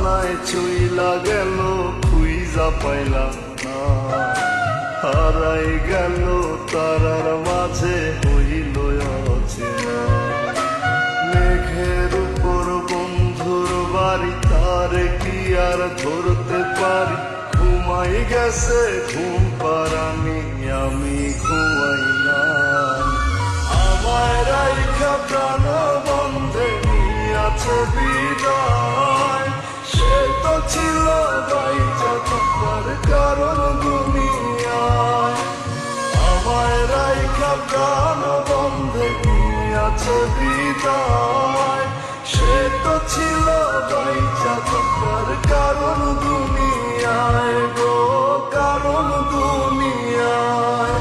জানায় চইলা গেল খুইজা পাইলাম না, হারাই গেল তারার মাঝে হইল অচেনা। মেঘের উপর বন্ধুর বাড়ি, তার কি আর ধরতে পারি? ঘুমাই গেছে ঘুম পারানি, আমি ঘুমাই না। আমায় রাইখা প্রাণ বন্ধে নিয়াছে বিদায়, সে তো ছিল বাইচা থাকার কারণ দুনিয়ায়। আমায় রাইখা প্রাণ বন্ধে নিয়াছে বিদায়, সে তো ছিল বাইচা থাকার কারণ দুনিয়ায় গো, কারণ দুনিয়ায়।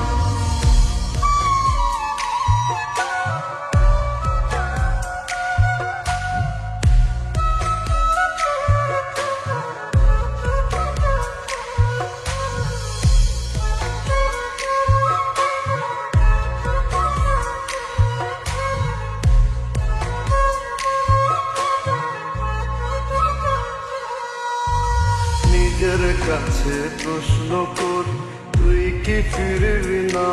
নিজের কাছে প্রশ্ন করি, তুই কি ফিরবি না?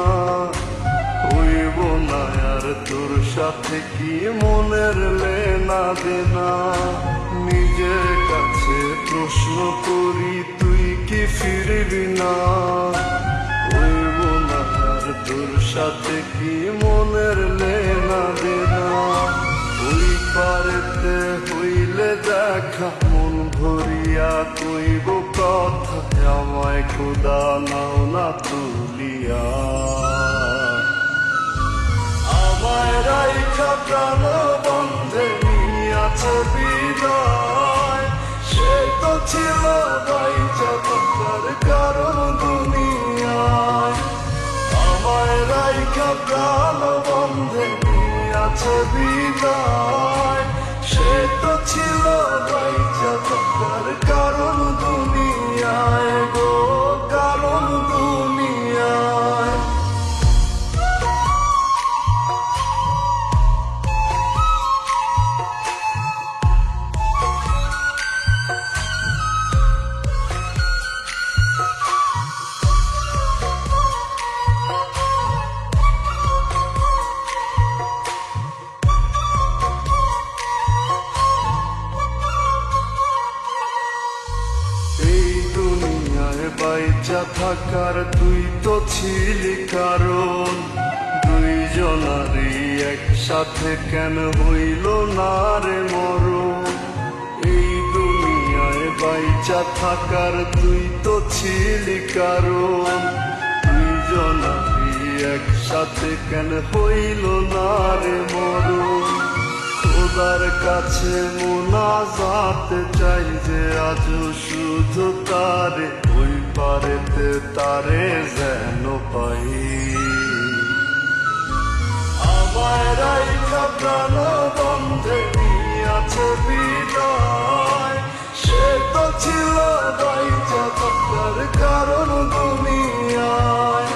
হইব না আর তোর সাথে কি মনের লেনা দেনা। নিজের কাছে প্রশ্ন করি, তুই কি ফিরবি না? হইব না আর তোর সাথে কি মনের লেনা দেনা। ওই পারেতে হইলে দেখা মন ভরিয়া কইব কথা, আমায় খোদা নাও না তুলিয়া। আমায় রাইখা প্রাণ বন্ধে নিয়াছে বিদায়, সে তো ছিল বাইচা থাকার কারণ দুনিয়ায়। আমায় রাইখা প্রাণ বন্ধে নিয়াছে বিদায়, সে তো ছিল বাইচা থাকার কারণ দুনিয়ায় গো, কারণ দুনিয়ায়। বাইচা থাকার তুই তো ছিলি কারণ, দুইজনারই একসাথে কেন হইল না রে মরণ। এই দুনিয়ায় বাইচা থাকার তুই তো ছিলি কারণ, দুইজনারই একসাথে কেন হইল না রে মরণ। খোদার কাছে মুনাজাত চাই যে আজ শুধু তারে, ওই পারেতে তারে যেন পাই। আমায় রাইখা প্রাণ বন্ধে নিয়াছে বিদায়, সে তো ছিল বাইচা থাকার কারণ দুনিয়ায়।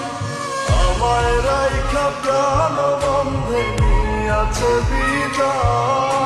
আমায় রাইখা প্রাণ বন্ধে নিয়াছে বিদায়,